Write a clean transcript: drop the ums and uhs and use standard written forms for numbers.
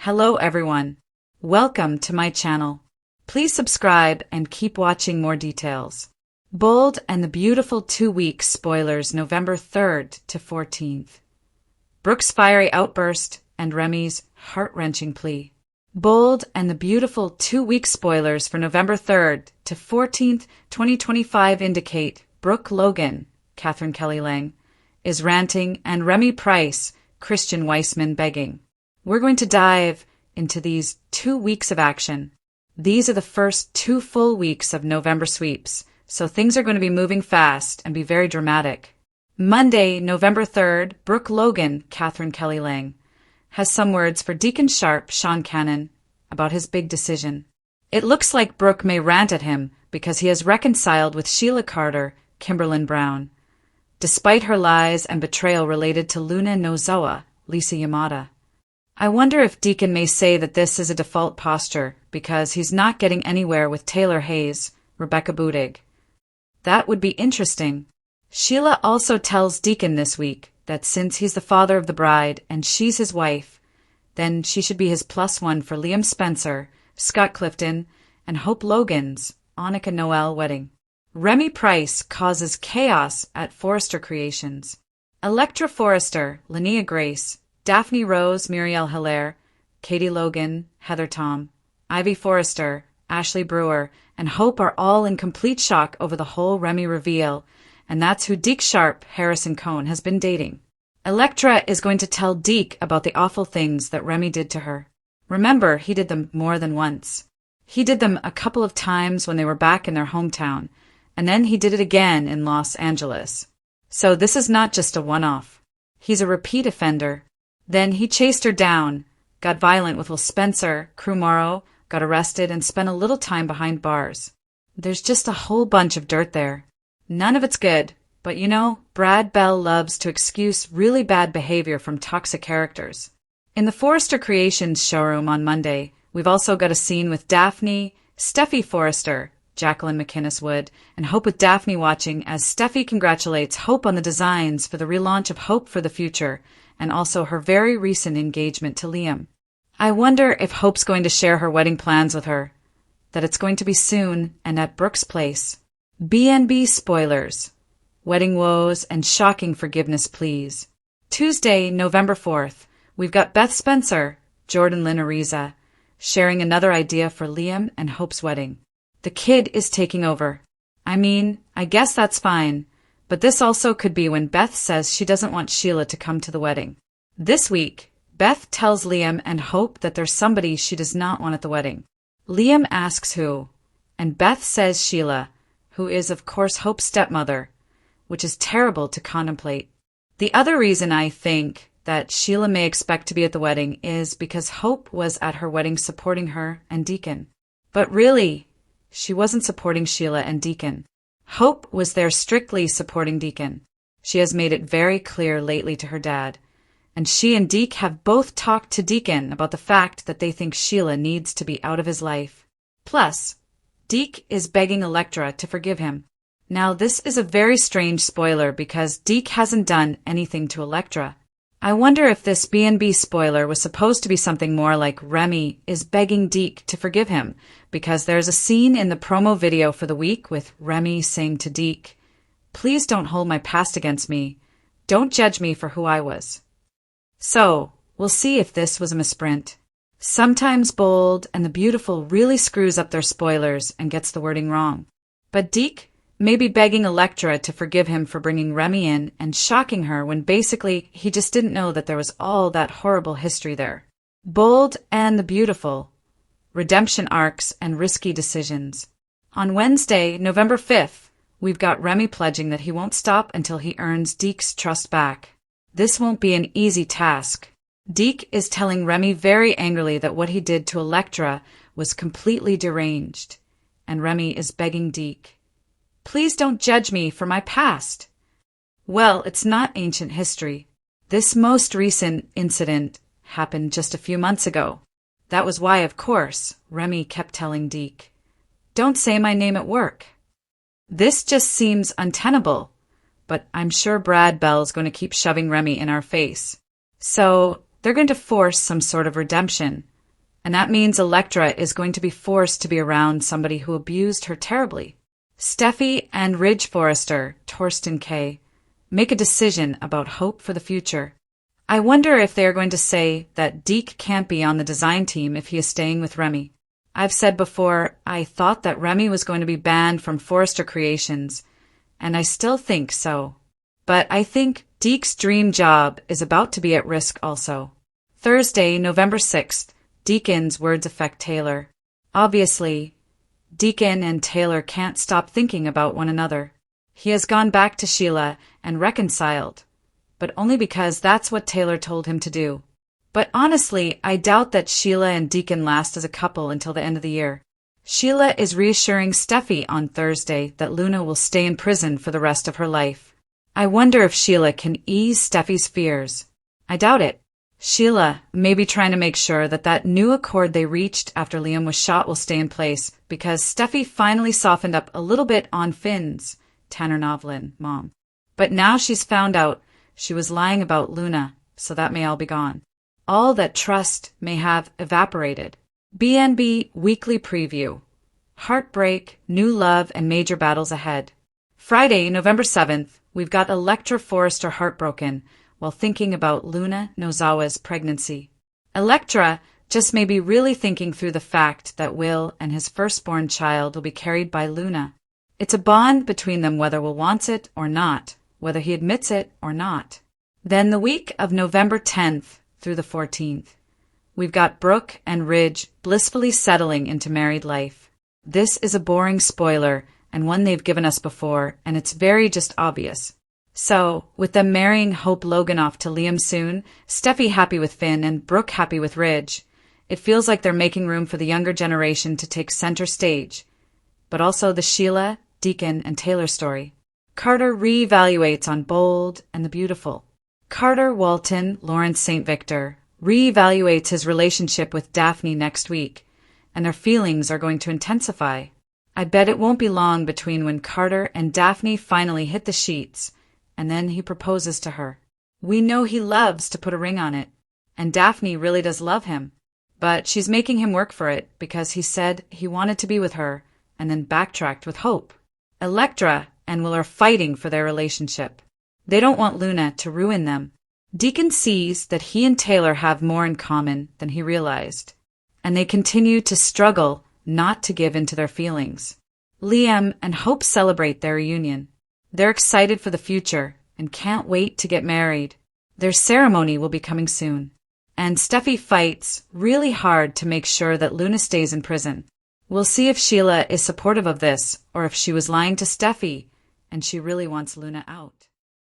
Hello everyone. Welcome to my channel. Please subscribe and keep watching more details. Bold and the Beautiful 2 weeks spoilers November 3rd to 14th. Brooke's fiery outburst and Remy's heart-wrenching plea. Bold and the Beautiful 2 weeks spoilers for November 3rd to 14th, 2025 indicate Brooke Logan, Catherine Kelly Lang, is ranting and Remy Price, Christian Weissman begging. We're going to dive into these 2 weeks of action. These are the first 2 full weeks of November sweeps, so things are going to be moving fast and be very dramatic. Monday, November 3rd, Brooke Logan, Catherine Kelly Lang, has some words for Deacon Sharp, Sean Cannon, about his big decision. It looks like Brooke may rant at him because he has reconciled with Sheila Carter, Kimberlyn Brown, despite her lies and betrayal related to Luna Nozoa, Lisa Yamada. I wonder if Deacon may say that this is a default posture because he's not getting anywhere with Taylor Hayes, Rebecca Budig. That would be interesting. Sheila also tells Deacon this week that since he's the father of the bride and she's his wife, then she should be his +1 for Liam Spencer, Scott Clifton, and Hope Logan's Annika Noel wedding. Remy Price causes chaos at Forrester Creations. Electra Forrester, Linnea Grace, Daphne Rose, Muriel Hilaire, Katie Logan, Heather Tom, Ivy Forrester, Ashley Brewer, and Hope are all in complete shock over the whole Remy reveal, and that's who Deke Sharp, Harrison Cohn, has been dating. Electra is going to tell Deke about the awful things that Remy did to her. Remember, he did them more than once. He did them a couple of times when they were back in their hometown, and then he did it again in Los Angeles. So this is not just a one-off. He's a repeat offender. Then he chased her down, got violent with Will Spencer, Crew Morrow, got arrested, and spent a little time behind bars. There's just a whole bunch of dirt there. None of it's good, but you know, Brad Bell loves to excuse really bad behavior from toxic characters. In the Forrester Creations showroom on Monday, we've also got a scene with Daphne, Steffi Forrester, Jacqueline McInnes Wood, and Hope with Daphne watching as Steffi congratulates Hope on the designs for the relaunch of Hope for the Future, and also her very recent engagement to Liam. I wonder if Hope's going to share her wedding plans with her, that it's going to be soon and at Brooke's place. B&B spoilers, wedding woes, and shocking forgiveness pleas. Tuesday, November 4th, we've got Beth Spencer, Jordan Lynn Ariza, sharing another idea for Liam and Hope's wedding. The kid is taking over. I guess that's fine. But this also could be when Beth says she doesn't want Sheila to come to the wedding. This week, Beth tells Liam and Hope that there's somebody she does not want at the wedding. Liam asks who, and Beth says Sheila, who is of course Hope's stepmother, which is terrible to contemplate. The other reason I think that Sheila may expect to be at the wedding is because Hope was at her wedding supporting her and Deacon. But really, she wasn't supporting Sheila and Deacon. Hope was there strictly supporting Deacon. She has made it very clear lately to her dad, and she and Deke have both talked to Deacon about the fact that they think Sheila needs to be out of his life. Plus, Deke is begging Electra to forgive him. Now this is a very strange spoiler because Deke hasn't done anything to Electra. I wonder if this B&B spoiler was supposed to be something more like Remy is begging Deke to forgive him, because there's a scene in the promo video for the week with Remy saying to Deke, "Please don't hold my past against me. Don't judge me for who I was." So, we'll see if this was a misprint. Sometimes Bold and the Beautiful really screws up their spoilers and gets the wording wrong. But Deke may be begging Electra to forgive him for bringing Remy in and shocking her when basically he just didn't know that there was all that horrible history there. Bold and the Beautiful, redemption arcs and risky decisions. On Wednesday, November 5th, we've got Remy pledging that he won't stop until he earns Deke's trust back. This won't be an easy task. Deke is telling Remy very angrily that what he did to Electra was completely deranged, and Remy is begging Deke, "Please don't judge me for my past." Well, it's not ancient history. This most recent incident happened just a few months ago. That was why, of course, Remy kept telling Deke, "Don't say my name at work." This just seems untenable, but I'm sure Brad Bell's going to keep shoving Remy in our face. So they're going to force some sort of redemption, And that means Electra is going to be forced to be around somebody who abused her terribly. Steffi and Ridge Forrester, Torsten K., make a decision about hope for the future. I wonder if they are going to say that Deke can't be on the design team if he is staying with Remy. I've said before, I thought that Remy was going to be banned from Forrester Creations, and I still think so. But I think Deke's dream job is about to be at risk also. Thursday, November 6th, Deacon's words affect Taylor. Obviously, Deacon and Taylor can't stop thinking about one another. He has gone back to Sheila and reconciled, but only because that's what Taylor told him to do. But honestly, I doubt that Sheila and Deacon last as a couple until the end of the year. Sheila is reassuring Steffi on Thursday that Luna will stay in prison for the rest of her life. I wonder if Sheila can ease Steffi's fears. I doubt it. Sheila may be trying to make sure that that new accord they reached after Liam was shot will stay in place, because Steffi finally softened up a little bit on Finn's, Tanner Novlin, mom. But now she's found out she was lying about Luna, so that may all be gone. All that trust may have evaporated. BNB Weekly Preview. Heartbreak, new love, and major battles ahead. Friday, November 7th, we've got Electra Forrester heartbroken while thinking about Luna Nozawa's pregnancy. Electra just may be really thinking through the fact that Will and his firstborn child will be carried by Luna. It's a bond between them whether Will wants it or not, whether he admits it or not. Then the week of November 10th through the 14th, we've got Brooke and Ridge blissfully settling into married life. This is a boring spoiler and one they've given us before, and it's very just obvious. So, with them marrying Hope Logan off to Liam soon, Steffi happy with Finn, and Brooke happy with Ridge, it feels like they're making room for the younger generation to take center stage, but also the Sheila, Deacon, and Taylor story. Carter re-evaluates on Bold and the Beautiful. Carter Walton, Lawrence St. Victor, re-evaluates his relationship with Daphne next week, and their feelings are going to intensify. I bet it won't be long between when Carter and Daphne finally hit the sheets, and then he proposes to her. We know he loves to put a ring on it, and Daphne really does love him, but she's making him work for it because he said he wanted to be with her and then backtracked with Hope. Electra and Will are fighting for their relationship. They don't want Luna to ruin them. Deacon sees that he and Taylor have more in common than he realized, and they continue to struggle not to give in to their feelings. Liam and Hope celebrate their reunion. They're excited for the future and can't wait to get married. Their ceremony will be coming soon. And Steffi fights really hard to make sure that Luna stays in prison. We'll see if Sheila is supportive of this or if she was lying to Steffi and she really wants Luna out.